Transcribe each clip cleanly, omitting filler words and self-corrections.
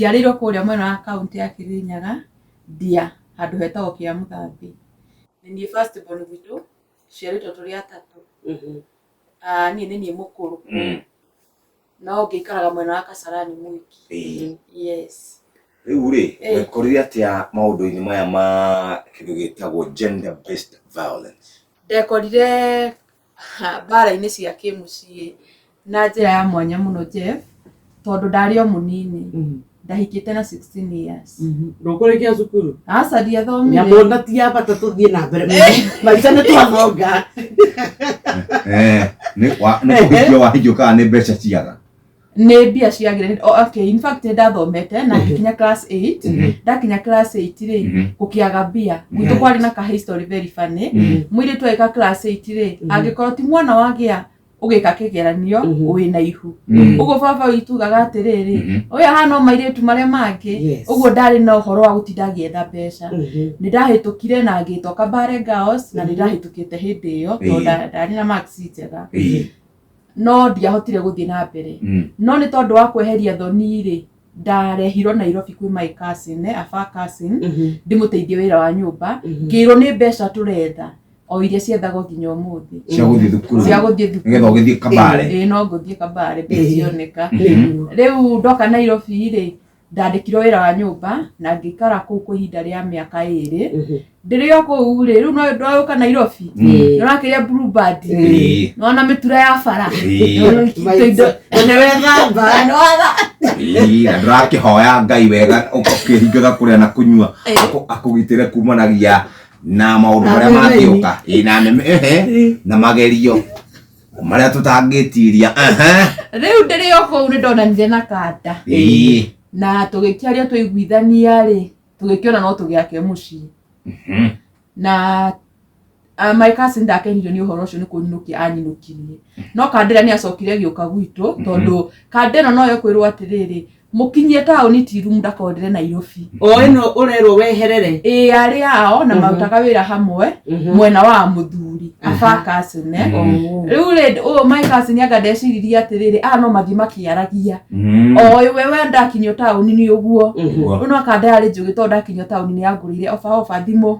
Ndiarĩirwo kũrĩa mwena wa kaunti ya Kirinyaga Ndia handũ hetagwo Kĩa Mũthambi. Nĩ first born gwitũ ciarĩtwo tũrĩ atatũ. Niĩ nĩ niĩ mũkũrũ. No ngĩikaraga mwena wa Kasarani Mwiki. Yes. Rĩu rĩ wekorire atĩa maũndũ-inĩ maya ma kĩndũ gĩtagwo gender based violence? Ndekorire mbara-inĩ cia kĩmũciĩ na njĩra ya mwanya mũno Jeff, tondũ ndarĩ o mũnini. Ndahikĩte na 16 years. Ndũkũrĩkia cukuru? Aca ndiathomire. Nyamũnda ti ya bata tũthiĩ na mbere. Maica nĩ twathonga. Nĩ kũhikio wahikio kana nĩ mbeca ciaga? Nĩ mbia ciagire. Okay, in fact ndathomete na nginya class 8. Ndakinya class 8 rĩ gũkĩaga mbia. Gwitũ kwarĩ na ka history very funny. Mũirĩtu eka class 8 rĩ angĩkorwo ti mwana wagĩa ugika kĩgeranio wĩna ihu. Ũguo baba witugaga atĩrĩrĩ oya hano mairĩtu marĩa mangĩ. Ũguo ndarĩ na ũhoro wa gũtinda ngĩetha mbeca. Nĩ ndahĩtũkire na ngĩtoka Bare Girls na nĩ ndahĩtũkĩte hĩndĩ ĩyo tondũ ndarĩ na marks njega. No ndiahotire gũthiĩ na mbere. No nĩ tondũ wa kweheria thoni rĩ ndarehirwo Nairobi kwĩ my cousin, a cousin, ndĩmũteithie wĩra wa nyũmba. Ngĩrwo nĩ mbeca tũretha. O iria ciethagwo nginya ũmũthĩ. Cia gũthiĩ thukuru. Cia gũthiĩ thukuru. Nĩgetha ũgĩthiĩ Kabare. No ngũthiĩ Kabare ndĩcioneka. Rĩu ndoka Nairobi rĩ ndandĩkirwo wĩra wa nyũmba na ngĩikara kũu kwa ihinda rĩa mĩaka 2. Ndĩrĩ o kũu rĩ rĩu no ndoka Nairobi. Nĩrakĩria Blue Band. No na mĩtura ya bara. Nĩ wega mbara. Na ndĩrakĩhoya Ngai wega ũkĩhingaga kũrĩa na kũnyua akũgitĩre kumanagia na maũndũ marĩa mangĩũka na neme na magerio marĩa tũtangĩtiria. Rĩu ndĩrĩ o kũu nĩ ndonanire na kanda na tũgĩkĩaria tũiguithania rĩ tũgĩkĩona no tũgĩake mũciĩ. Na my cousin ndakenirio nĩ ũhoro ũcio nĩ kũnyinũkia anyinũkirie. No Kandĩra nĩ acokire gĩũka gwitũ tondũ Kandĩra no yo kwĩrwo atĩrĩrĩ mũkinyie taũni tiru ndakodire Nairobi. Ĩno ũrerwo weherere? Arĩ ao na marutaga wĩra hamwe mwena wa mũthuri a cousin. Rĩu rĩ my cousin anga ndeciririe atĩrĩrĩ no mathi makĩaragia. We ndakinyio taũni nĩ ũguo. No Kandĩra arĩ njũgĩ tondũ ndakinyio taũni nĩ yangũrĩire ofa thimũ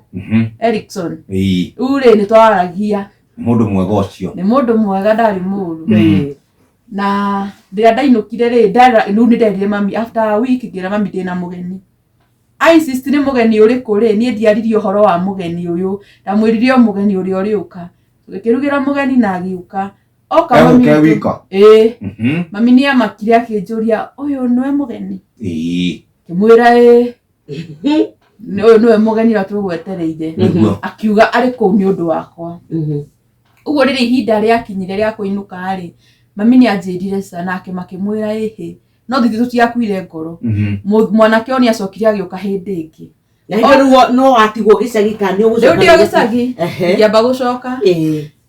Erickson. Rĩu rĩ nĩ twaragia. Mũndũ mwega ũcio. Nĩ mũndũ mwega ndarĩ mũũru. Na ndĩra ndainũkire rĩ rĩu nĩ nderire mami after a week ngĩra mami ndĩna mũgeni. I insist nĩ mũgeni ũrĩkũ rĩ niĩ ndiaririe ũhoro wa mũgeni ũyũ ndamwĩrire o mũgeni ũrĩa ũrĩũka. Tũgĩkĩrugĩra mũgeni na agĩũka. Oka mami. Mami nĩ amakire akĩnjũria ũyũ nĩwe mũgeni. Ngĩmwĩra ũyũ nĩwe mũgeni ũrĩa tũgwetereire. Akiuga arĩ kũu nĩ ũndũ wakwa. Ũguo rĩrĩ ihinda rĩakinyire rĩa kũinũka rĩ mami nĩ anjĩrire nake makĩmwĩra no thithĩ tũtiakuire ngoro. Mwanake o nĩ acokire agĩũka hĩndĩ ĩngĩ. No atigwo gĩcagi kana nĩ ũgũcoka? Rĩu ndio gĩcagi ngĩamba gũcoka.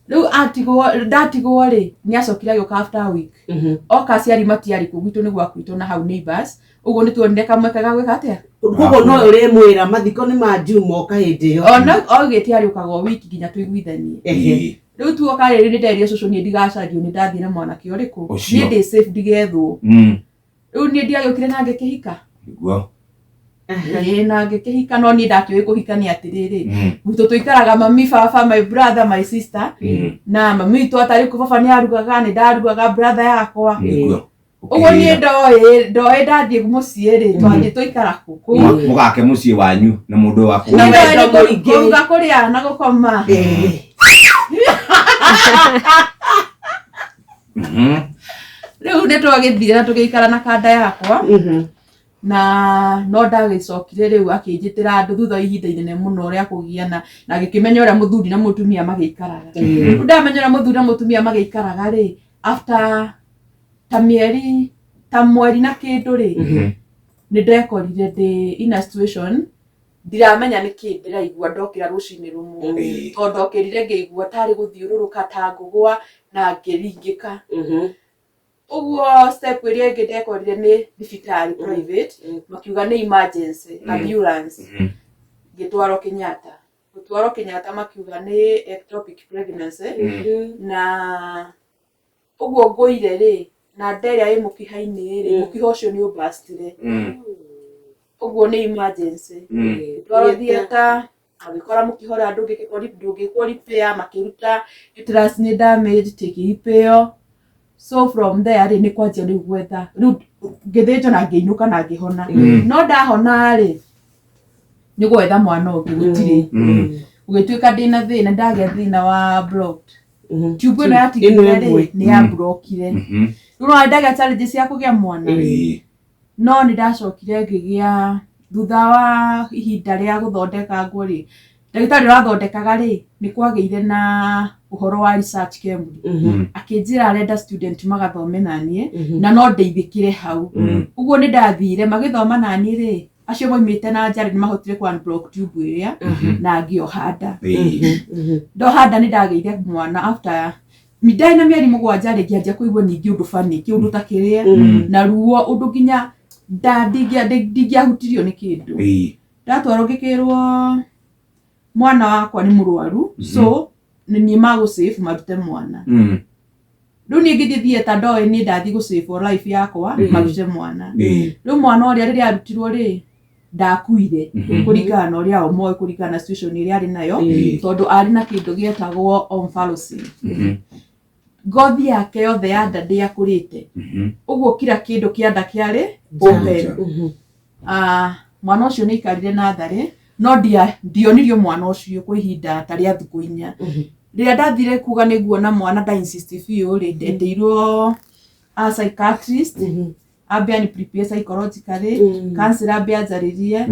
Rĩu ndatigwo rĩ nĩ acokire agĩũka after a week. Oka aciari matiarĩ kũu gwitũ nĩ gwakwitwo na hau neighbors. Ũguo nĩ tuonire kamwe kega gwĩka atĩa. Koguo no ũrĩmwĩra mathiko nĩ ma Juma oka hĩndĩ ĩyo. Oigĩte arĩũkaga o wiki nginya tũiguithanie. Rĩu tuoka rĩrĩ nĩ nderirwo cũcũ niĩ ndigacario nĩ ndathiĩ na mwanake ũrĩkũ. Niĩ ndĩ safe ndigethwo. Rĩu niĩ ndiagĩũkire na ngĩkĩhika. Na ngĩkĩhika no niĩ ndakĩũĩ kũhikania atĩrĩrĩ. Gwitũ tũikaraga mami baba my brother my sister. Na mami witũ atarĩ kũ baba nĩ arugaga nĩ ndarugaga brother yakwa. Ũguo niĩ ndoĩ ndathiĩ mũciĩ rĩ twathiĩ tũikara kũ. Mũgake mũciĩ wanyu na mũndũ wa kũruga kũrĩa na gũkoma. Rĩu nĩ twagĩthire na tũgĩikara na kanda yakwa. Na no ndagĩcokire rĩu akĩnjĩtĩra andũ thutha ihinda inene mũno rĩa kũgiana na ngĩkĩmenya ũrĩa mũthuri na mũtumia magĩikaraga. Rĩu ndamenya ũrĩa mũthuri na mũtumia magĩikaraga rĩ after mweri na kĩndũ rĩ nĩ ndekorire ndĩ in a situation ndiramenya nĩkĩ ndĩraigua ndokĩra rũcinĩ rũmwe. Tondũ ndokĩrire ngĩigua tarĩ gũthiũrũrũka ta ngũgwa na ngĩringĩka. Ũguo step ĩrĩa ĩngĩ ndekorire nĩ thibitarĩ private makiuga nĩ emergency ambulance. Ngĩtwarwo Kenyatta. Gũtwarwo Kenyatta makiuga nĩ ectopic pregnancy. Na ũguo ngũire rĩ na nderia ĩ mũkiha-inĩ rĩ mũkiha ũcio nĩ ũbastire ũguo nĩ emergency twaro theater agĩkora mũkiha ũrĩa ndũngĩkwo repair makĩruta uterus nĩ damage take repair. So from there rĩ nĩ kwanjia rĩu gwetha rĩu ngĩthĩnjwo na ngĩinũka na ngĩhona no ndahona rĩ nĩ gwetha mwana ũngĩ gũtirĩ ũgĩtuĩka ndĩna thĩna ndagĩa thĩna wa blocked tube ĩno yatigire rĩ nĩ ya blockire rĩu no ndagĩa challenges ya kũgĩa mwana no nĩ ndacokire ngĩgĩa thutha wa ihinda rĩa gũthondekangwo rĩ ndagĩtarĩ ũrathondekaga rĩ nĩ kwagĩire na ũhoro wa research camp akĩnjĩra arenda student magathome naniĩ na no ndeithĩkire hau ũguo nĩ ndathire magĩthoma naniĩ rĩ acio moimĩte na njarĩ nĩ mahotire kwa unblock tube ĩrĩa na ngĩoha nda ndoha nda nĩ ndagĩire mwana after ndari na mĩeri 7 rĩ ngĩanjia kũigua ningĩ ũndũ funny kĩũndũ ta kĩrĩa na ruo ũndũ nginya ndingĩahutirio nĩ kĩndũ ndatwarwo ngĩkĩrwo mwana wakwa nĩ mũrwaru so nĩ magũsave marute mwana rĩu niĩ ngĩthiĩ theater ndoĩ nĩ ndathiĩ gũsave life yakwa marute mwana rĩu mwana ũrĩa rĩrĩa arutirwo rĩ ndakuire kũringana na ũrĩa moĩ kũringana na situation ĩrĩa arĩ nayo tondũ arĩ na kĩndũ gĩetagwo omphalocele ngothi yake yothe ya nda ndĩakũrĩte ũguo kila kĩndũ kĩa nda kĩarĩ open mwana ũcio nĩ aikarire natharĩ no ndionirio mwana ũcio kwa ihinda ta rĩa thikũ 4 rĩrĩa ndathire kuga nĩ guona mwana nda insist biũ rĩ ndeteirwo a psychiatrist ambia ni prepare psychologically counselor ambia anjarĩrie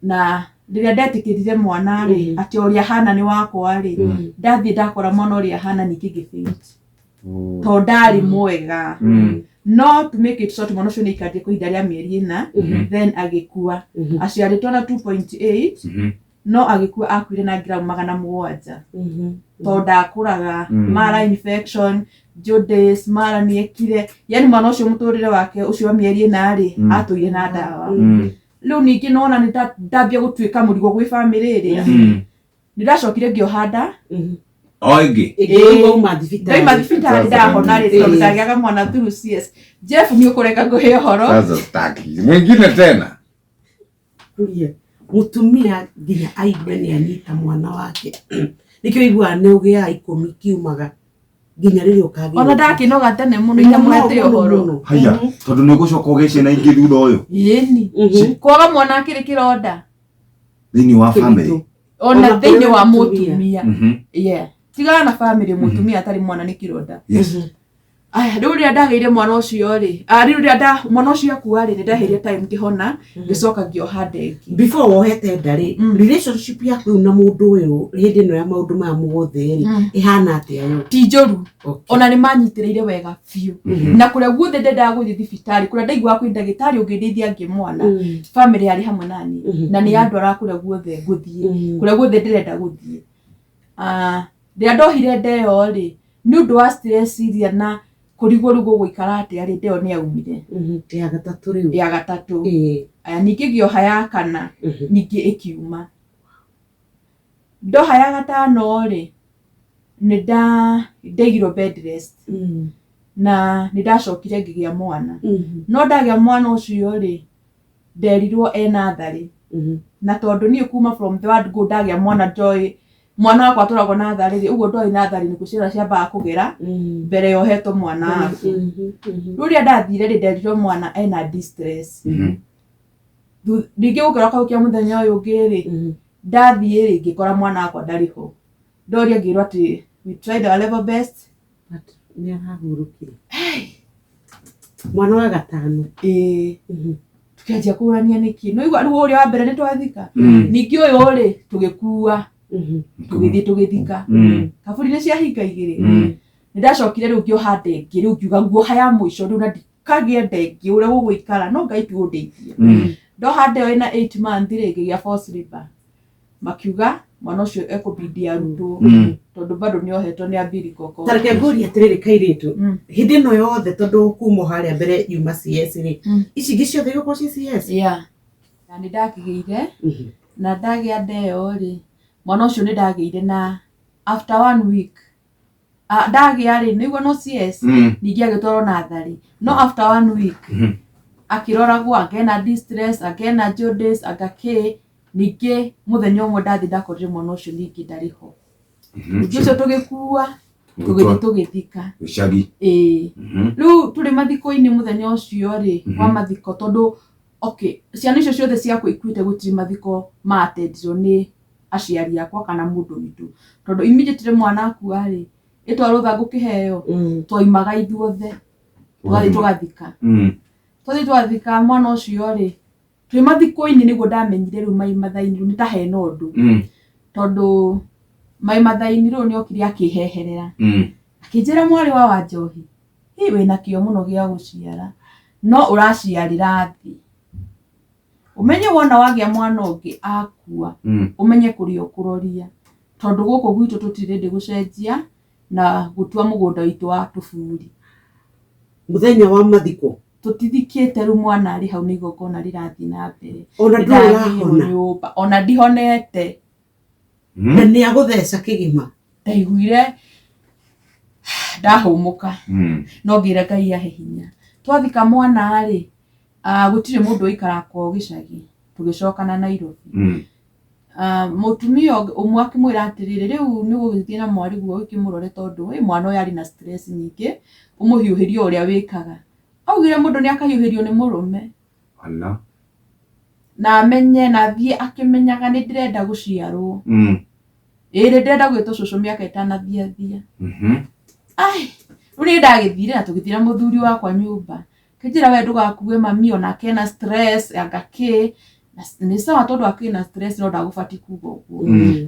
na rĩrĩa ndetĩkĩrire mwana rĩ atĩ ũrĩa hana nĩ wakwa rĩ ndathiĩ ndakora mwana ũrĩa hana ningĩ ngĩfaint to ndarĩ mwega no to make it short mwana ũcio nĩ aikarire kwa ihinda rĩa mĩeri 4 then agĩkua aciarĩtwo na 2.8 no agĩkua akuire na gramu 700 to ndakũraga mara infection jaundice mara nĩekire yani mwana ũcio mũtũrĩre wake ũcio wa mĩeri 4 rĩ atũire na ndawa rĩu ningĩ nona nĩ ndambia gũtuĩka mũrigo gwĩ family ĩrĩa nĩ ndacokire ngĩoha nda oingĩ ngauma thibitarĩ ndahona rĩ tondũ ndagĩaga mwana through CS Jeff nĩ ũkũreka ngũhe ũhoro sasa staki mwingine tena kuria mutumia nginya aigue nĩ anyita mwana wake nĩkĩo aiguaga nĩ ũgĩa ikũmi kiumaga nginya rĩrĩa ũkagĩa ona ndakĩnoga tene mũno itamwete ũhoro haya tondũ nĩ ũgũcoka ũgĩe ciana ingĩ thutha ũyũ yeni kwaga mwana akĩrĩ kĩronda thĩinĩ wa family ona thĩinĩ wa mũtumia tigana na family mũtumia atarĩ mwana nĩ kĩronda aya rĩu rĩrĩa ndagĩire mwana ũcio rĩ rĩu rĩrĩa mwana ũcio akua rĩ nĩ ndaheire time ngĩhona ngĩcoka ngĩoha ndengĩ before wohete ndarĩ relationship yaku na mũndũ ũyũ hĩndĩ ĩno ya maũndũ maya mũgothe rĩ ihana atĩa yo ti njũru ona nĩ manyitĩrĩire wega biũ na kũrĩa guothe ndendaga gũthiĩ thibitarĩ kũrĩa ndaiguaga kwĩ ndagĩtarĩ ũngĩndeithia ngĩ mwana family yarĩ hamwe nani na nĩ andwara kũrĩa guothe ngũthiĩ kũrĩa guothe ndĩrenda gũthiĩ rĩrĩa ndohire ndeyo rĩ nĩ ũndũ wa stress iria na kũrigwo rĩu gũgũikara atĩa rĩ ndeyo nĩ yaumire ya gatatũ rĩu ya gatatũ aya ningĩ ngĩoha ya kana ningĩ ĩkiuma ndoha ya gatano rĩ nĩ ndaigirwo bed rest na nĩ ndacokire ngĩgĩa mwana no ndagĩa mwana ũcio rĩ nderirwo natharĩ na tondũ niĩ kuma from the word go ndagĩa mwana ndoĩ mwana wakwa atwaragwo natharĩ rĩ ũguo ndoĩ natharĩ nĩ ciana ciambaga kũgera mbere yohetwo mwana waku rĩu rĩrĩa ndathire rĩ nderirwo mwana ena distress ningĩ gũkĩra kaukia mũthenya ũyũ ũngĩ rĩ ndathiĩ rĩ ngĩkora mwana wakwa ndarĩ ho ndoria ngĩrwo atĩ we tried our level best but nĩ arahurũkire mwana wa gatano tukĩanjia kũrania nĩkĩ no igua rĩu ũrĩa wa mbere nĩ twathika ningĩ ũyũ rĩ tũgĩkua tũgĩthika kaburi nĩ ciahinga igĩrĩ nĩ ndacokire rĩu ngĩoha ndengĩ rĩu ngiuga nguoha ya mũico rĩu na ndikagĩe ndengĩ ũrĩa gũgũikara no Ngai tu ũndeithie ndoha ndeyo ĩna 8 months rĩ ngĩgĩa force labor makiuga mwana ũcio ekũbidi arutwo tondũ bado nĩ ohetwo nĩ umbilical cord tareke ngũria atĩrĩrĩ kairĩtu hĩndĩ ĩno yothe tondũ kuma harĩa mbere yuma CS rĩ ici ingĩ ciothe igũkorwo ci CS na nĩ ndakĩgĩire na ndagĩa ndeyo rĩ mwana ũcio nĩ ndagĩire na after 1 week ndagĩa rĩ nĩguo no CS ningĩ agĩtwarwo nathari no after 1 week akiroragwo akena distress akena jaundice agake ningĩ muthenya ũmwe ndathi ndakorire mwana ũcio ningĩ ndariho ningĩ tũgĩkua tũgĩthika gĩcagi rĩu tũrĩ mathiko-inĩ muthenya ũcio rĩ wa mathiko tondũ ciana icio ciothe ciakwa ikuĩte gũtirĩ mathiko maatendirwo nĩ aciari akwa kana mũndũ witũ tondũ immediately mwana akua rĩ itwarwo thangu kĩheo twoimaga ithuothe tũgathika twathika mwana ũcio rĩ twĩ mathiko-inĩ nĩguo ndamenyire rĩu mai mathainĩ rĩu nĩtahena ũndũ tondũ mai mathainĩ rĩu nĩokire akĩheherera akĩnjĩra mwarĩ wa Wanjohi wĩna kĩo mũno gĩa gũciara no ũraciarĩra thĩ umenye wona wagĩa mwana ũngĩ akua umenye kũrĩa ũkũroria tondũ gũkũ gwitũ tũtirĩ gũcenjia na gũtua mũgũnda witũ wa tũburi muthenya wa mathiko tutithikĩte rĩu mwana arĩ hau nĩigongona rĩrathiĩ na mbere ona ndihonete na nĩ agũtheca kĩgima ndaiguire ndahũmũka no ngĩra Ngai ahe hinya twathika mwana rĩ gũtirĩ mũndũ ũikara kwa gĩcagi tũgĩcokana Nairobi mutumia ũmwe akĩmwĩra atĩrĩrĩ rĩu nĩgũgĩthiĩ na mwariguo ũkĩmũrore tondũ mwana ũyũ arĩ na stress nyingĩ ũmũhiũhĩrio ũrĩa wĩkaga augire mũndũ nĩ akahiũhĩrio nĩ mũrũme na amenye na thiĩ akĩmenyaga nĩ ndĩrenda gũciarwo ĩrĩ ndĩrenda gwĩtwo cũcũ mĩaka ĩtanathiathia rĩu nĩ ndagĩthire na tũgĩthira mũthuri wakwa nyũmba kĩnjĩra we ndũgakue mami ona kena stress agakĩ nĩ sawa tondũ akĩna stress no ndagũbati kuga ũguo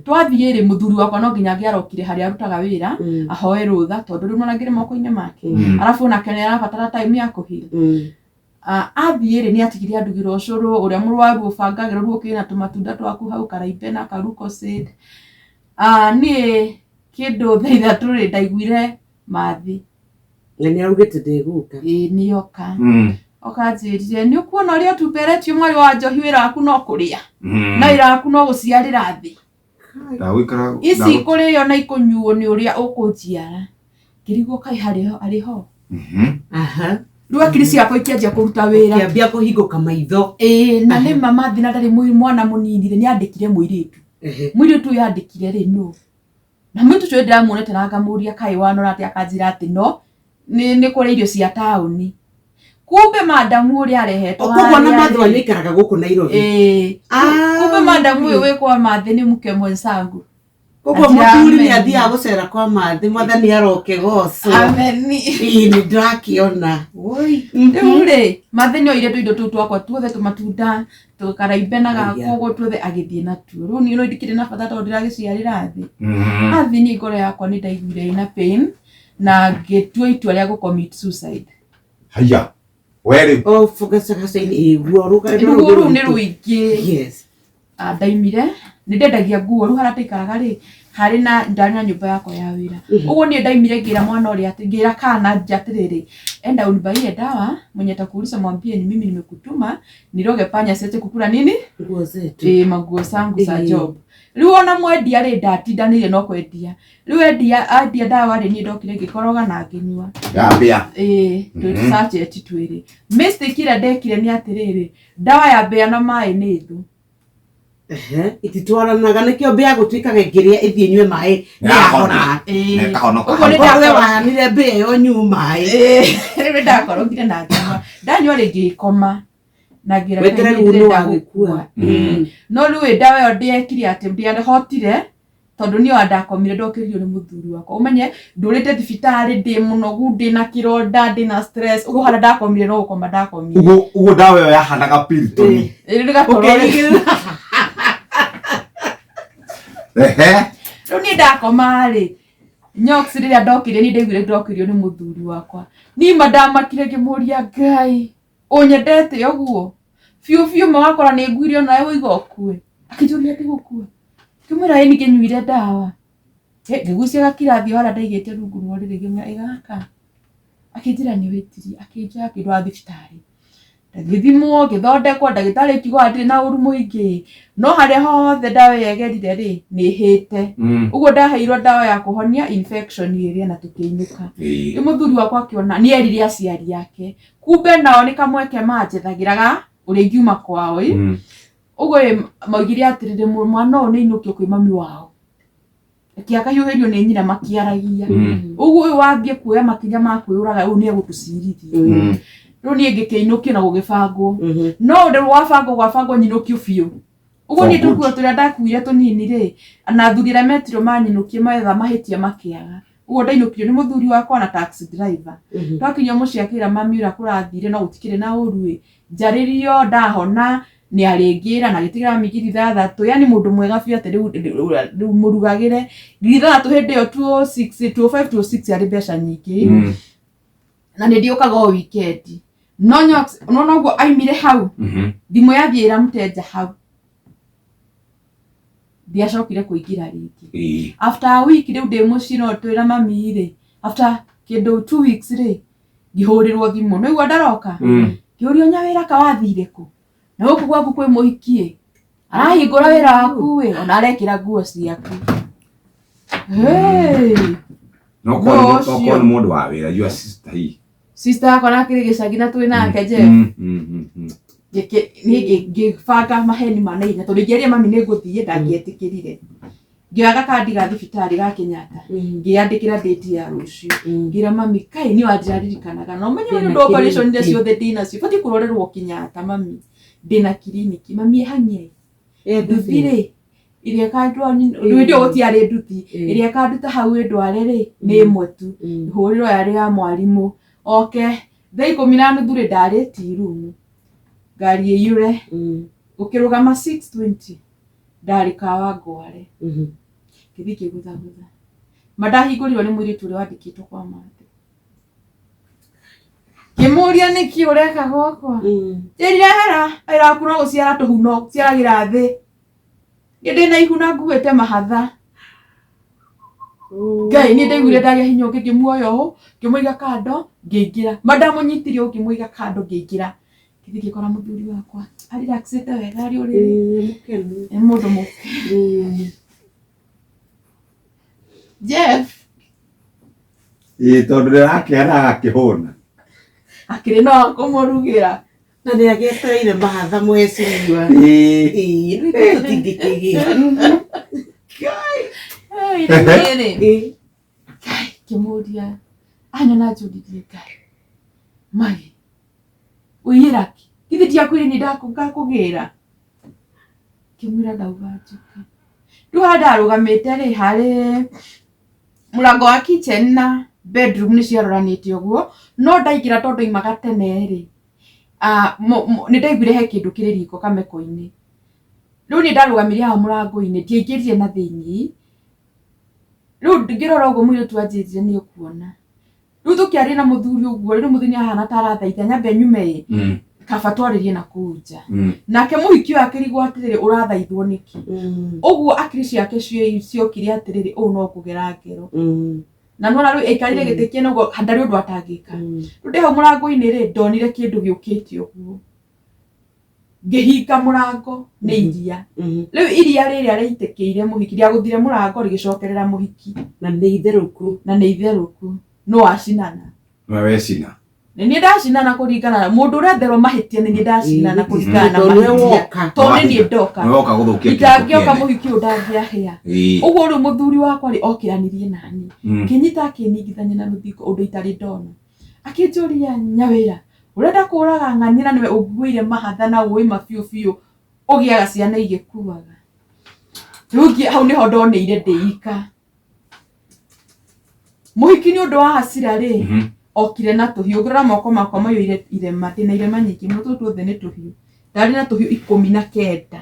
twathiĩ rĩ mũthuri wakwa no nginya angĩarokire harĩa arutaga wĩra ahoe rũtha tondũ rĩu nona ngĩrĩ moko-inĩ make arabu onake nĩ arabatara time ya kũhira athiĩ rĩ nĩ atigire andugĩra ũcũrũ ũrĩa mũrwaru ũbangagĩra rĩu ũkĩrĩ na tũmatunda twaku hau karaimbe na karucosade niĩ kĩndũ thaa ithatũ rĩ ndaiguire mathi na nĩ arugĩte ndĩgũka nĩ oka okanjĩrire nĩ ũkuona ũrĩa ũtumberetio mwarĩ wa Njohi wĩra waku no kũrĩa na wĩra waku no gũciarĩra thĩ ici kũrĩo na ikũnyuo nĩ ũrĩa ũkũnjiara ngĩrigwo kaĩ arĩho rĩu akiri ciakwa ikĩanjia kũruta wĩra kĩambia kũhingũka maitho na nĩ mama mathi na ndarĩ mwana mũnini nĩ andĩkire mũirĩtu ũyũ yandĩkire rĩ no na mũirĩtu ũcio ndĩramuonete na ngamũria kaĩ wanora atĩ akanjĩra atĩ no nĩ kũrĩa irio cia taũni kumbe madamu ũrĩa arehetwo koguo na mathwa nĩ ikaraga gũkũ Nairobi kumbe madamu ũyũ wĩ kwa mathi nĩ mke mwenzangu koguo mũthuri nĩ athiaga gũcera kwa mathi mwathani aroke gocwo ameni nĩ ndakĩona rĩu rĩ mathi nĩ oire tũindo tũu twakwa tuothe tũmatunda tũkaraimbe na gakoguo tuothe agĩthiĩ natuo rĩu niĩ no ndikĩrĩ na bata tondũ ndĩragĩciarĩra thĩ athi niĩ ngoro yakwa nĩ ndaiguire ina pain na ngĩtua itua rĩa gũcommit suicide haya weri fogacagacainĩ ruo rũu nĩ rũingĩ ndaimire nĩ ndendagia nguo rĩu harĩa ndaikaraga rĩ harĩ na ndarĩ na nyũmba yakwa ya wĩra ũguo niĩ ndaimire ngĩra mwana ũrĩa atĩ ngĩra kana atĩrĩrĩ enda unibaie dawa mwenye atakuuliza mwambie ni mimi nimekutuma niroge panya siache kukula nini nguo zetu maguo zangu za job rĩu ona mwendia rĩ ndatindanĩire no kwendia rĩu endia dawa rĩ niĩ ndokire ngĩkoroga na ngĩnyua yambia sachet twĩrĩ mistake ĩrĩa ndekire nĩ atĩrĩrĩ dawa ya mbĩa na maĩ nĩ thũ ititwaranaga nĩkĩo mbĩa gũtuĩkaga ĩkĩrĩa ĩthiĩ nyue maĩ ũguo nĩ wahanire mbĩa ĩyo nyue maĩ rĩu ndakorogire na ngĩnyua ndanyua rĩngĩ ikoma na ngira wetere ruo wa gũkua no rĩu dawa ĩyo ndĩekire atĩ ndiahotire tondũ niĩ ndakomire ndokĩrio nĩ mũthuri wakwa ũmenye ndũrĩte thibitarĩ ndĩ mũnogu ndĩ na kĩronda ndĩ na stress ũguo harĩa ndakomire no gũkoma ndakomire ũguo dawa ĩyo yahanaga piritoni rĩu niĩ ndakoma rĩ nyoksi rĩrĩa ndokire niĩ ndaiguire ndokĩrio nĩ mũthuri wakwa nima ndamakire ngĩmũria Ngai ũnyendete ũguo biũ magakora nĩ nguire ona wewe igokue akĩnjũria ndĩgũkua kĩmwĩra ĩni kĩnyuire dawa ngĩgucia gakirathi harĩa ndaigĩte rungu rwa rĩrĩ gĩgaka akĩnjĩra nĩ wĩtiri akĩnjoya kĩndũ wa thibitarĩ Githimwo githondekwa ndagitari kiuga atiri na uru muingi no haria hothe ndawa yegerire ri ni hite uguo ndaheirwo ndawa ya kuhonia infection iria na tukiinuka ni muthuri wakwa akiona ni erire aciari yake kumbe nao ni kamweke manjethagiraga uri ngiuma kwao uguo maugire atirire mwana ni inukio kwi mami wao akiakahiuhirio ni nyina makiaragia uguo wambie kuoya makinya ma kwiyuraga u ni egutucirithia no ni ngikiinukio na gugibangwo no ndu wabangwo nyinukio biu uguo ni tukuo turia ndakuire tunini ri na thurire metro manyinukie maetha mahitia makiaga uguo ndainukio ni muthuri wakwa na taxi driver twakinya muci akira mami ura kurathire no gutikire na uru njaririo ndahona ni aringira na gitigira migiri thathatu yani mundu mwega biu ati riu murugagire thithatatu hindi yo 206 25 to 6 ari besha nyingi na ni ndiokaga o weekend no guo aimire hau thimu yathiira muteja hau ndiacokire kuingira ringi after a week riu ndi muci no twira mami ri after kindu 2 weeks ri ngihurirwo thimu no igua ndaroka ngiurio nyawira kawathire ku na guku gwaku kwi muhikie arahingura wira waku we ona arekira nguo ciaku no ko ni mundu wa wira your sister hii sister yakwa nakiri gicagi na twi nake Jeff ngibanga maheni manaina tondu ngeria mami ni nguthie ndangietikirire ngioyaga kandi ga thibitari ga Kenyatta ngiandikira date ya rucio ngira mami kai ni wanjiraririkanaga no menye ni ndo operation ile ciothe dina cio fati kurorerwo Kenyatta mami dina kliniki mami hanye nduthire iria kandwa ni ndio gutiari nduti iria kanduta hau ndware ri ni imwe tu huriro yari ya mwarimu okay thai 10 thuri ndari tirumu ngari iyure ukirugama 6:20 ndari kawa ngware kithiki guthaguza madahinguriwa ni mwiritu uri wandikitwo kwa mate kimuria niki ureka gwakwa tirira hera ira kuna guciara tuhuno ciaragira thi ngende na ihuna nguite mahatha Ngai ni ndaiguire ndagia hinya ngimuoya ho ngimuiga kando ngiingira madamu nyitirio ngimuiga kando ngiingira kithiki kora muthuri wakwa ari relaxete wega ari uri mukenu mundu mukenu Jeff tondu ndirakiana akihuna akiri no kumurugira na ni agetereire mahatha mweciriwa ni tutindikigia Kai kimuria anyona njuririe Kai mai uyiraki kithi akwiri ni ndakugira kimwira ndauga njuka nduha ndarugamite ri hari murango wa kitchen na bedroom ni ciaroranite uguo no ndaikira tondu imaga tene ri ni ndaiguire he kindu kiri riko kameko-ini riu ni ndarugamiria ha murango-ini ndiaingirire na thiini riu ngirora uguo mwire twanjirire ni ukuona riu tukiaria na muthuri uguo riu muthuri ahana tarathaitha nyambe nyume kaba twaririe na kuja nake muhiki wake rigwo atiriri urathaithwo niki uguo akiri ciake ciokire atiriri u no kugera ngero na nona riu ikarire gitikie no handari undu atangika riu ndeho murango-ini ri ndonire kindu giukite uguo ngihinga murango ni iria riu iria riria riitikiire muhiki ria guthire murango rigicokerera muhiki na ni itheruku no acinana we cina ni ndacinana kuringana na mundu uretherwo mahitia ni ndacinana kuringana na mahitia tondu ni ndoka woka guthukia ndangioka muhiki undangiahia uguo riu muthuri wakwa ri okiranirie nani kinyita akiningithania na ruthingo undu itari ndona akinjuria nyawira urenda kuraga ng'anira niwe unguire mahatha na uima fiu fiu ugiaga ciana igikuaga rugi hau niho ndonire ndiika muhiki ni undu wa hasira ri okire na tuhiu ngirora moko makwa mayoire irema ndina irema nyingi mutu tuothe ni tuhiu ndari na tuhiu 19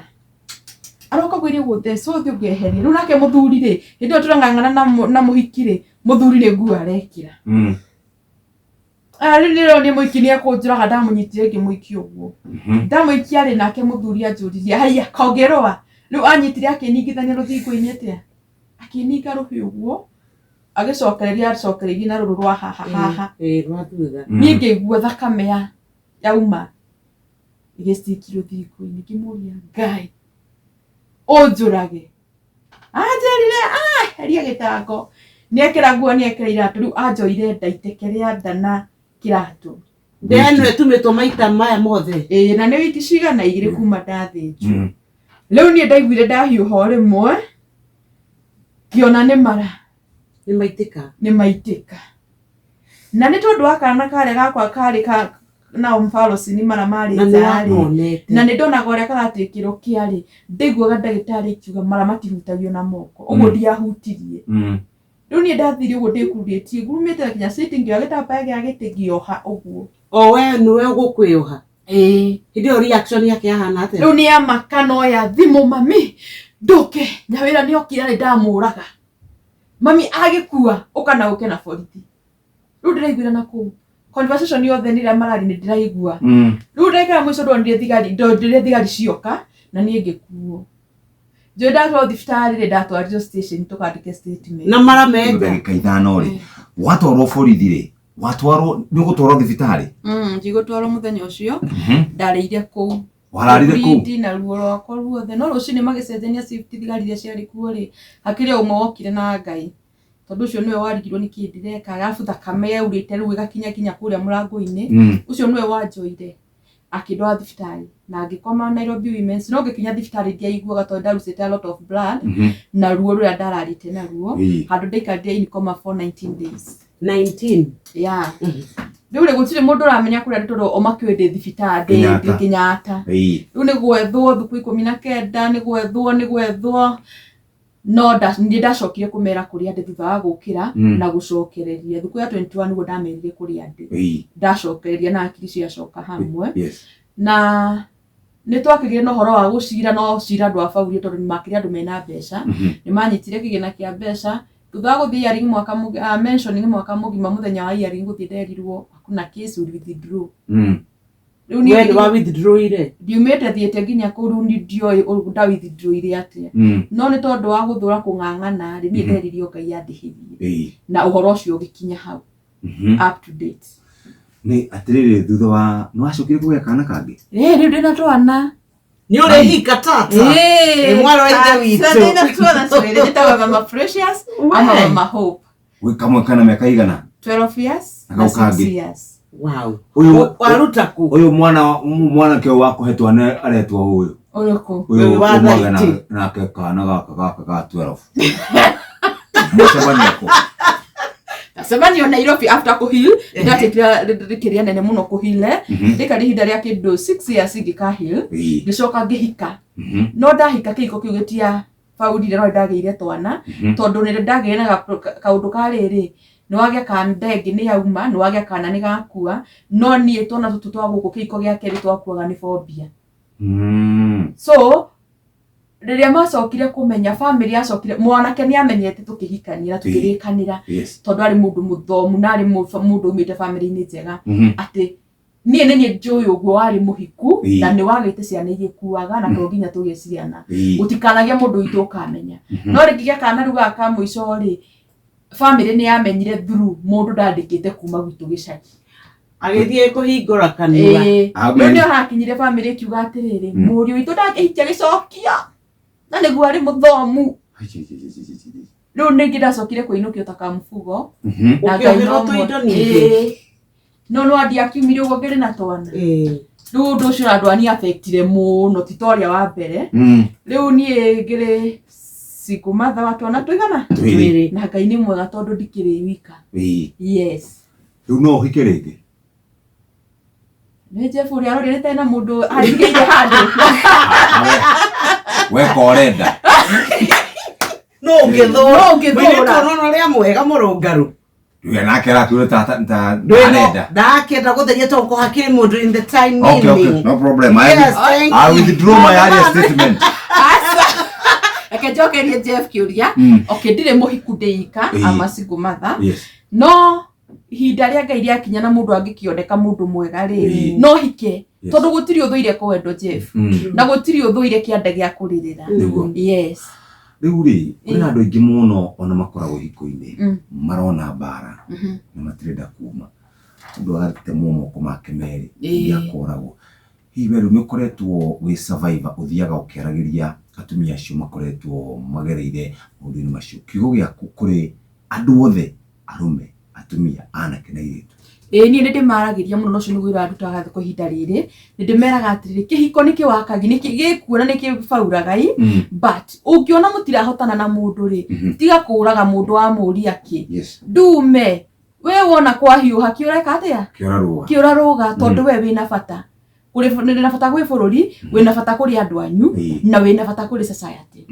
aroka gwire guthe so thi ungeheri riu nake muthuri ri hindi turang'ang'ana na muhiki ri muthuri ni nguo arekira riu ni muhiki ni akunjuraga ndamunyitire ngimuhiki uguo ndamuhikia ri nake muthuri anjuririe haya kongerwa riu anyitire akiningithania ruthingo-ini atia akininga ruhiu uguo agicokereria na ruru rwa haha rwa thutha ni ngigua thakame yauma igestikiro thiko-inĩ ngĩmũria Ngai ũnjũrage anjĩrire heria gĩtango nĩekĩra nguo nĩekĩra iratũ rĩu anjoire ndaiteke rĩa nda na kĩratũ ndeno etumetwo maita maya mothe na nĩ wiki cigana igĩrĩ kuma ndathĩnjwo rĩu niĩ ndaiguire ndahiũha o rĩmwe ngĩona nĩ maitĩka na nĩ tondũ wa kana karĩa gakwa karĩ nao mbarocini mara marĩ njarĩ na nĩ ndonaga ũrĩa karatĩkĩrwo kĩarĩ ndaiguaga ndagĩtarĩ akiuga mara matihutagio na moko ũguo ndiahutirie rĩu niĩ ndathiire ũguo ndĩkururĩtie ngurumĩte kinya sitting ngĩoya gĩtambaya gĩa gĩtĩ ngĩoha ũguo we nĩwe ũgũkwĩoha hĩndĩ ĩyo reaction yake yahana atĩa rĩu nĩ amaka no ya thimũ mami ndũke nyawĩra nĩokire nĩ ndamũraga mami agĩkua ũka na ũke na borithi rĩu ndĩraiguĩra na kũu conversation yothe nĩrĩa marari nĩ ndĩraigua rĩu ndagĩka mũico ndonire thigari cioka na niĩ ngĩkuo njũĩ ndatwarwo thibitarĩ rĩ ndatwarirwo station tũkandĩke statement na maramenga ndagĩka ithano rĩ watwarwo borithi rĩ watwarwo nĩ gũtwarwo thibitarĩ njigũtwarwo mũthenya ũcio ndarĩire kũu wararire kũu na ruo rwakwa ruothe no rũcinĩ magĩcenjania shift thigari iria ciarĩ kuo rĩ hakĩrĩ ũmwe wokire na Ngai tondũ ũcio nĩwe warigirwo nĩ kĩĩ ndĩreka arabu thakame yaurĩte rĩu ĩgakinya kũrĩa mũrango-inĩ ũcio nĩwe wanjoire akĩndwara thibitarĩ na ngĩkoma Nairobi Women's no ngĩkinya thibitarĩ ndiaiguaga tondũ ndarucĩte a lot of blood na ruo rũrĩa ndararĩte naruo handũ ndaikarire in coma for 19 days 19 rĩu rĩ gũtirĩ mũndũ ũramenya kũrĩa tondũ o makĩũĩ ndĩ thibitarĩ ndĩ Kenyatta rĩu nĩ gwethwo thukũ 19 nĩ gwethwo no nĩ ndacokire kũmera kũrĩa ndĩ thutha wa gũkĩra na gũcokereria thukũ ya 21 nĩguo ndamerire kũrĩa ndĩ ndacokereria na akiri ciacoka hamwe na nĩ twakĩgire na ũhoro wa gũcira no cira ndwabaũrie tondũ nĩmakĩrĩ andũ mena mbeca nĩmanyitire kĩgĩna kĩa mbeca thutha wa gũthiĩ hearing mentioning mwaka mũgima mũthenya wa hearing gũthiĩ nderirwo hakuna case will withdraw rĩu niĩ wa withdraw ire ndiumĩte thiĩte nginya kũu rĩu ndioĩ nda withdraw ire atĩa no nĩ tondũ wa gũthũra kũng'ang'ana rĩ niĩ nderirio Ngai andĩhithie na ũhoro ũcio ũgĩkinya hau up to date nĩ atĩrĩrĩ thutha wa nĩ wacokire kũgĩa kana kangĩ rĩu ndĩna twana nĩ ũrehika tata mwana wa ithe witũ ndĩna twana twĩrĩ nĩtagwo Mama Precious ama Mama Hope wĩ kamwe kana mĩaka igana 12 years na 6 years wow waruta ku ũyũ mwana kĩo wakũhetwo aretwo ũyũ ũrĩkũ wa nake kana gaka ga 12 mũcemanio kũ Sebanyo Nairobi after kuhil ndatikira rĩkĩrĩa nene mũno kuhile rĩkarĩ ihinda rĩa kĩndũ 6 years ngĩkahil ngĩcoka ngĩhika no ndahika kĩhiko kĩu gĩtia faudire no ndagĩire twana tondũ nĩ ndagĩire na kaũndũ karĩrĩ nĩ wagĩa kana ndenge nĩ yauma nĩ wagĩa kana nĩ gakua no niĩ twana tũtũ twa gũkũ kĩhiko gĩa kerĩ twakuaga nĩ phobia so rĩrĩa macokire kũmenya family yacokire mwanake nĩ amenyete tũkĩhikania na tũkĩrĩkanĩra tondũ arĩ mũndũ mũthomu na arĩ mũndũ umĩte family-inĩ njega atĩ niĩ nĩ njũĩ ũguo warĩ mũhiku na nĩ wagĩte ciana igĩkuaga na to nginya tũgĩe ciana gũtikanagia mũndũ witũ ũkamenya no rĩngĩ kana rĩu gaka mũico rĩ family nĩ yamenyire through mũndũ ndandĩkĩte kuma gwitũ gĩcagi agĩthiĩ kũhingũra kanua rĩu nĩ hakinyire family kiuga atĩrĩrĩ mũriũ witũ ndangĩhikia gĩcokio na nĩguo arĩ mũthomu rĩu ningĩ ndacokire kũinũkio ta kamũbugo na Ngai no ndiakiumire ũguo ngĩrĩ na twana rĩu ũndũ ũcio andũ affectire mũno ti torĩa wa mbere rĩu niĩ ngĩrĩ siku matha wa twana tũigana na Ngai nĩ mwega tondũ ndikĩrĩ wika yes rĩu no ũhike rĩngĩ nĩ Jeff ũrĩa arorete na mũndũ arigĩire handũ we korenda no ngĩthũra no rĩa mwega mũrũngarũ rĩu nake arakiuga ta arenda ndakĩenda gũtheria toko hakiri mũndũ in the time okay no problem I withdraw my earlier statement akejokerie Jeff kĩũria okay ndirĩ mũhiku ndĩika ama single mother no ihinda rĩa Ngai rĩakinya na mũndũ angĩkĩoneka mũndũ mwega rĩ no hike tondũ gũtirĩ ũthũire kũwendo Jeff na gũtirĩ ũthũire kĩande gĩa kũrĩrĩra yes rĩu rĩ kwĩna andũ aingĩ mũno ona makoragwo hiko-inĩ marona mbara na matirenda kuma tondũ agatemo moko make merĩ yakoragwo hiwe rä nä å koretwo wä survivor å thiaga å kä aragä ria atumia acio makoretwo magereire maå ndå-inä macio kiugo gä aku kå rä andå othe arume atumia anake na airĩtu? Niĩ nĩ ndĩmaragĩria mũno, ũcio nĩguo irandutaga thikũ ihinda rĩrĩ. Nĩ ndĩmeraga atĩrĩrĩ, kĩhiko nĩ kĩwakagi, nĩ gĩkuona nĩ kĩbauragai, but ũngĩona mũtirahotana na mũndũ rĩ, tiga kũũraga mũndũ wa mũũria kĩ. Ndume we wona kwahiũha kĩũreka atĩa? Kĩũra rũga, tondũ we wĩna bata. Wĩna bata gwĩ bũrũri, wĩna bata kũrĩ andũ anyu, na wĩna bata kũrĩ society,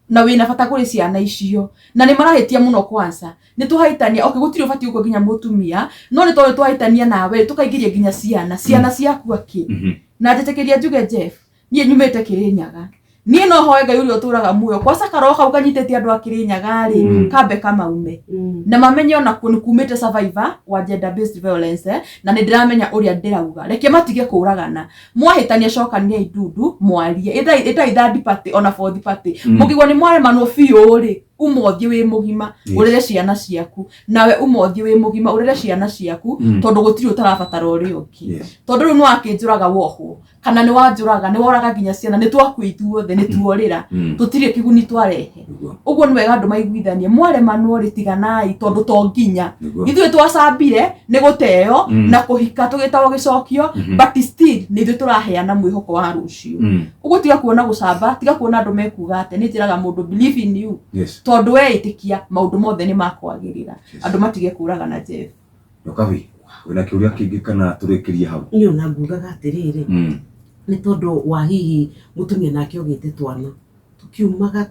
na wĩna bata kũrĩ ciana icio. Na nĩ marahĩtia mũno kwanza. Nĩ tũhaitania, okay, gũtirĩ ũbatiĩ gũkua nginya mũtumia, no nĩ tondũ tũhaitania nawe tũkaingĩria nginya ciana ciaku akĩ. Na njĩtĩkĩria njuge Jeff, niĩ nyumĩte Kĩrĩnyaga. Niĩ no hoe Ngai ũrĩa ũtũraga muoyo. Kwaca karo kau kanyitĩte andũ a Kĩrĩnyaga rĩ, kambe kamaume. Na mamenye ona kumĩte survivor wa gender based violence, na nĩ ndĩramenya ũrĩa ndĩrauga. Reke matige kũragana. Mwahĩtania cokaniai ndundu mwarie. Ĩtarĩ third party ona fourth party. Mũkigwa nĩ mwaremanwo biũ rĩ, ũmothiĩ wĩ mũgima ũrere ciana ciaku, nawe ũmothiĩ wĩ mũgima ũrere ciana ciaku, tondũ gũtirĩ ũtarabatara ũrĩa ũngĩ. Tondũ rĩu nĩ wakĩnjũraga wohwo, kana nĩ wanjũraga, nĩ woraga nginya ciana, nĩ twakua ithuothe, nĩ tuorĩra, tũtirĩ kĩguni twarehe. Ũguo nĩ wega andũ maiguithanie, mwaremanwo rĩ tiganai, tondũ to nginya ithuĩ twacambire nĩ gũteo na kũhika tũgĩtao gĩcokio, but still nĩ ithuĩ tũraheana mwĩhoko wa rũciũ. Ũguo tiga kuona gũcamba, tiga kuona andũ mekuga atĩ, nĩ njĩraga mũndũ believe in you, tondũ we ĩtĩkia maũndũ mothe nĩ makwagĩrĩra. Andũ matige kũragana Jeff. Nyokabi, wĩna kĩũria kĩngĩ kana tũrĩkĩrie hau? Niĩ ona ngugaga atĩrĩrĩ, nĩ tondũ wa hihi mũtumia nake ogĩte twana, tukiumaga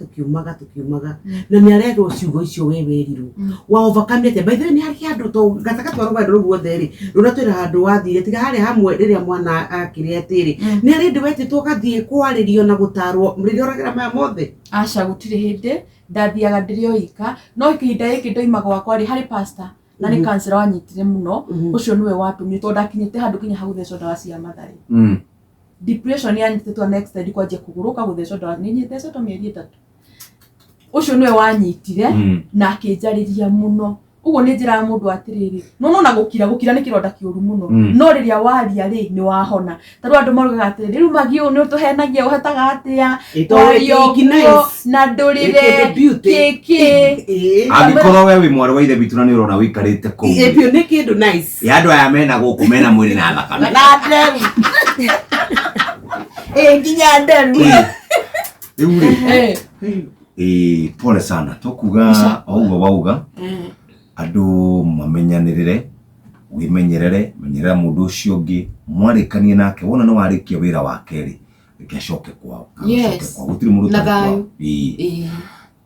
na nĩ arerwo ciugo icio we werirwo wa overcome. By the way, nĩ harĩ handũ to gatagatĩ wa rũgano rũu ruothe rĩ, rũratwĩra handũ wathire tiga harĩa hamwe rĩrĩa mwana akĩrĩ atĩrĩ, nĩ arĩ ndĩ wetĩtwo gathiĩ kwarĩrio na gũtarwo rĩrĩa ũragera maya mothe? Aca, gũtirĩ hĩndĩ ndathiaga ndĩrĩ oika, no ihinda gĩkĩ ndoima gwakwa rĩ, harĩ pastor na nĩ kansela wanyitire mũno, ũcio nĩwe watũmire, tondũ ndakinyĩte handũ kinya hau thecwo ndawa cia matharĩ. Depression yanyitĩtwo next time kwanjia kũgũrũka gũthecwo ndawa, nĩ nyithecetwo mĩeri 3. Ũcio nĩwe wanyitire na akĩnjarĩria mũno. Ũguo nĩ njĩraga mũndũ atĩrĩrĩ, no na gũkira nĩ kĩronda kĩũru mũno, no rĩrĩa waria rĩ nĩ wahona. Tarũ andũ marugaga atĩrĩrĩ, rĩu Magi ũyũ nĩ ũtũhenagia ũhataga atĩa, wario na ndũrĩre kĩkĩ. Angĩkorwo we wĩ mwarĩ wa ithe witũ na nĩ ũrona wĩikarĩte kũu, ĩpio nĩ kĩndũ nice. Andũ aya mena gũkũ mena mwĩrĩ na thakame na nderu nginya nderu rĩu rĩ, pole sana tũkuga o ũguo wauga andũ mamenyanĩrĩre, wĩmenyerere, menyerera mũndũ ũcio ũngĩ, mwarĩkanie nake, wona nĩ warĩkia wĩra wake rĩ, reke acoke kwao. Gũtirĩ mũndũ ũtarĩ kwao.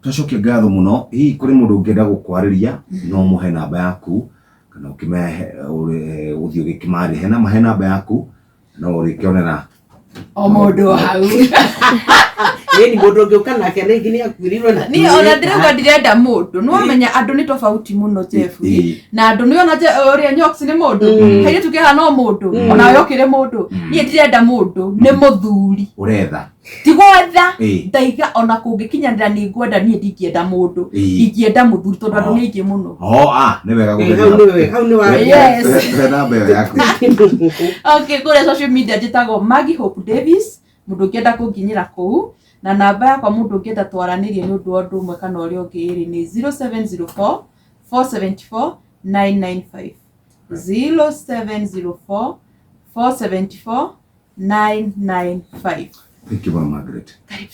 Tũcokie ngatho mũno. Hihi kũrĩ mũndũ ũngĩenda gũkwarĩria, no mũhe namba yaku, kana ũkĩmehe ũthiĩ ũgĩkĩmarĩhe na mahe namba yaku, no ũrĩkĩonera o mũndũ hau. Ni mũndũ ũngĩũka nake na ingĩ nĩ akuĩrĩirwo na niĩ ona ndĩrauga ndirenda mũndũ, no wamenya andũ nĩ tofauti mũno Jeff, na andũ nĩ ona ũrĩa Nyox nĩ mũndũ, kairĩtu kĩhana o mũndũ, ona we ũkĩrĩ mũndũ. Niĩ ndirenda mũndũ, nĩ mũthuri ũretha, ti gwetha. Ndaiga ona kũngĩkinyanĩra nĩ ngwenda, niĩ ndingĩenda mũndũ, ingĩenda mũthuri, tondũ andũ nĩ aingĩ mũno. Nĩ wega gũgeria hau nĩ wa namba ĩyo yaku. Okay, kũrĩa social media njĩtagwo Maggie Hope Davis, mũndũ ũngĩenda kũnginyĩra kũu, na namba yakwa mũndũ ũngĩenda twaranĩrie nĩ ũndũ wa ũndũ ũmwe kana ũrĩa ũngĩ ĩrĩ nĩ 0704 474 995. 0704 474 995. Thank you, Margaret. Karibu.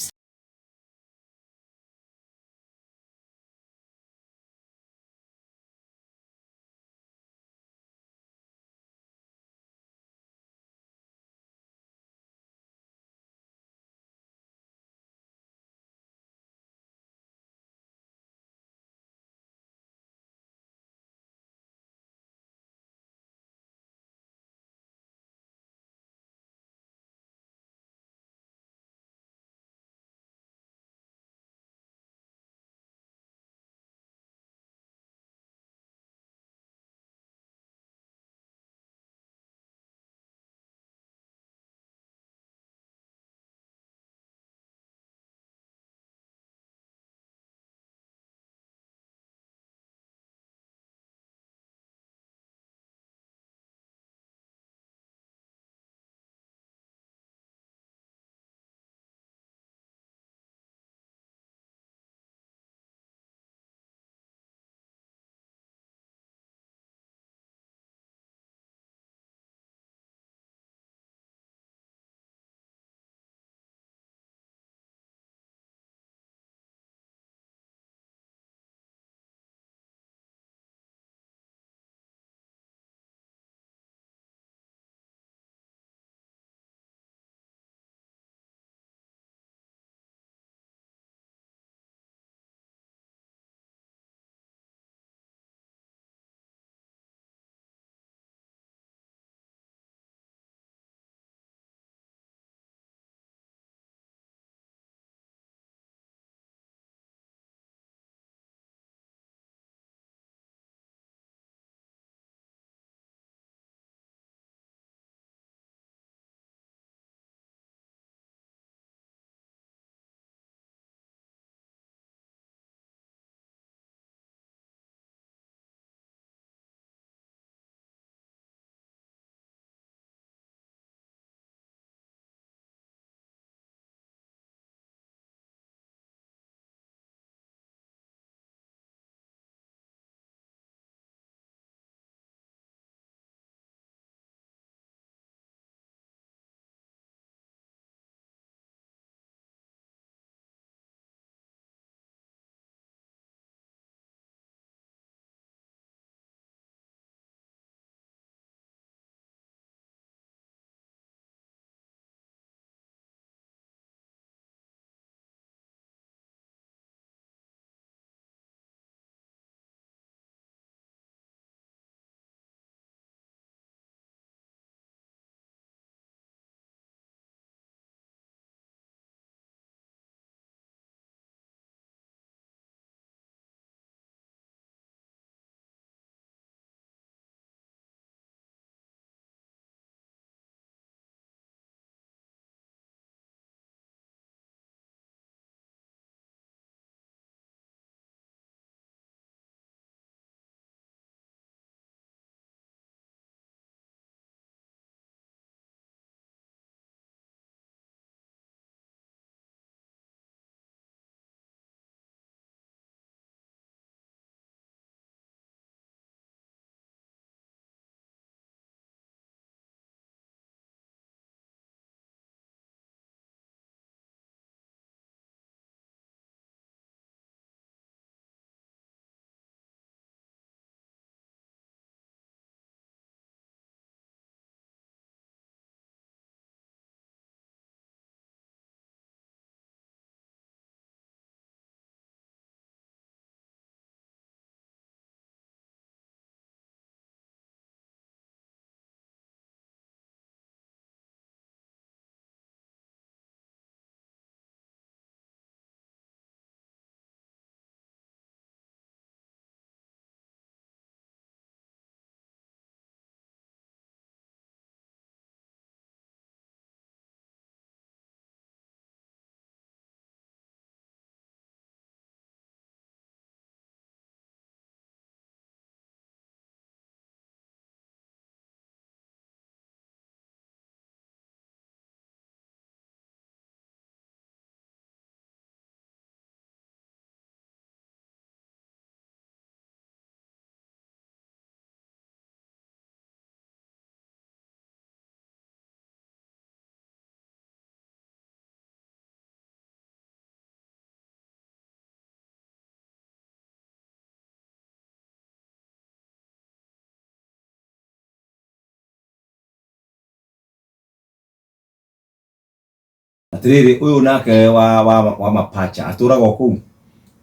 atiriri uyu nake wa mapacha aturaga ku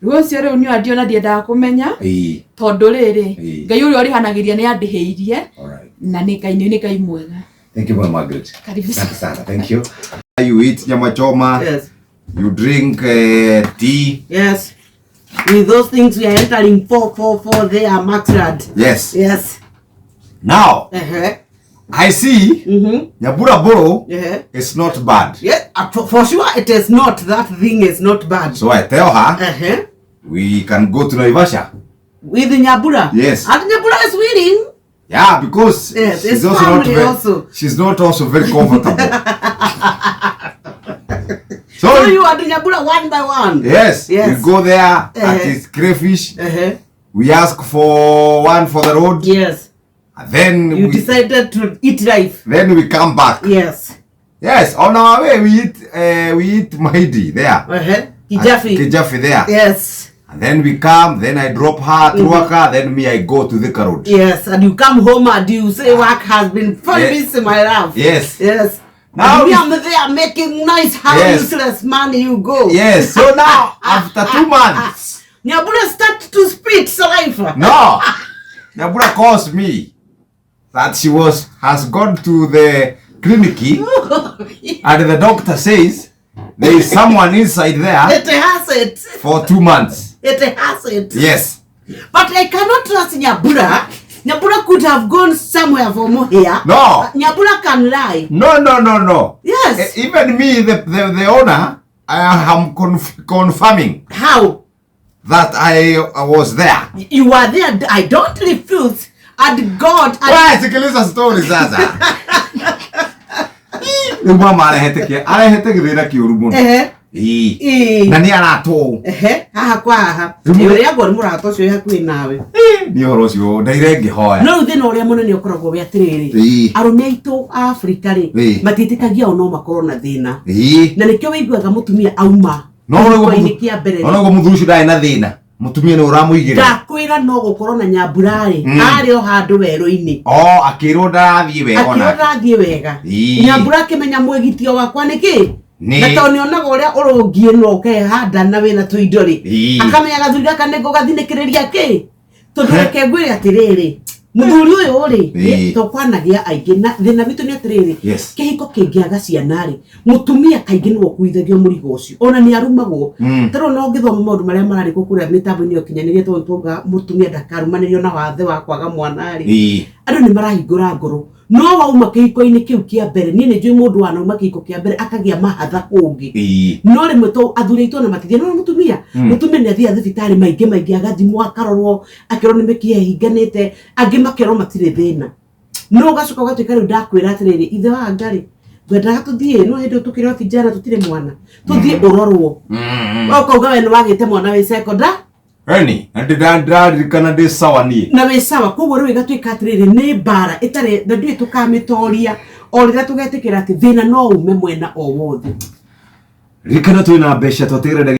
Rucio riu ni adio na ndiendaga kumenya tondu riri Ngai uri orihanagiria ni andiheirie na ni Ngai mwega. Thank you very much, Margaret. Karibu sana. Thank you. You eat nyama choma. Yes. You drink tea. Yes. With those things we are entering for there, Maxrad. Yes. Yes. Now, I see Nyabura Boro is not bad. Yeah, for sure it is not. That thing is not bad. So I tell her we can go to Naivasha. With Nyabura? Yes. And Nyabura is winning. Yeah, because she's not also very comfortable. So you are doing Nyabura one by one. Yes. We go there at his crayfish. We ask for one for the road. Yes. And then you decided to eat life. Then we come back. Yes. Yes. On our way we eat Mahidi there. Kijafi there. Yes. And then we come, then I drop her through her car, then me I go to the road. Yes, and you come home and you say work has been very busy, my love. Yes. Yes. Now we are there making nice how useless money you go. Yes. So now after 2 months, Nyabura start to spit saliva. No. Nyabura calls me that she has gone to the clinic and the doctor says there is someone inside there. It has it. For 2 months. It has it. Yes. But I cannot trust Nyabura. Nyabura could have gone somewhere for more here. No. Nyabura can lie. No. Yes. Even me, the owner, I am confirming. How? That I was there. You were there. I don't refuse. And God. Why? Sikiliza story sasa. Mama arehete githira kiuru muno. Na ni arato. Haha kwa haha. Yore yago ni murato cio hakuhi nawe. Ni horo ucio ndaire ngihoya. No thina uria munene ukoragwo wi atiriri. Arume aitu Africa ri matitikagia ono makorwo na thina. Na nikio wiguaga mutumia auma. No go muthucu ndai na thina. Mutumia ni uramuigira. Ndakwira no gukorwo na Nyabura ri ari o handu weru-ini. Akirwo ndathie wega ona. Akirwo ndathie wega. Nyabura kimenya mwegitio wakwa niki? Na toni onaga uria urungie no ke handa na wina tuindo ri. Akamenya gathuri gaka nego gathinikiriria ki? Tudureke ngwire atiriri. Muthuri uyu ri tokwanagia aingi na thina bitu ni atiriri. Kihiko kingiaga ciana ri. Mutumia kaingi ni wokuithagio murigo ucio. Ona ni arumagwo. Tero no ngithoma maundu maria marari kukuria mitambo-ini yokinyanirie tonga mutumia ndakarumanirio na wathe wa kwaga mwana ri. Andu ni marahingura ngoro. No wauma kihiko-ini kiu kia mbere ni njui mundu wanauma kihiko kia mbere akagia mahatha kungi. No rimwe to athuri aitu na matithia no mutumia ni athia thibitari maingi agathimwo akarorwo akirwo ni mikie hinganite angi makero matire thina. No gacuka gatuika riu ndakwira atiriri ithe wa ngari ngwendaga tuthie no hindi tukire kijana tutire mwana tuthie urorwo. Ukauga we ni wagite mwana wi sekonda ndirikana ndi sawa ni na we sawa koguo riu gatuika atiriri ni bara itare na ndui tukamitoria o rira tugetikira ati thina no ume mwena o wothe. Rikana twina mbeca twatire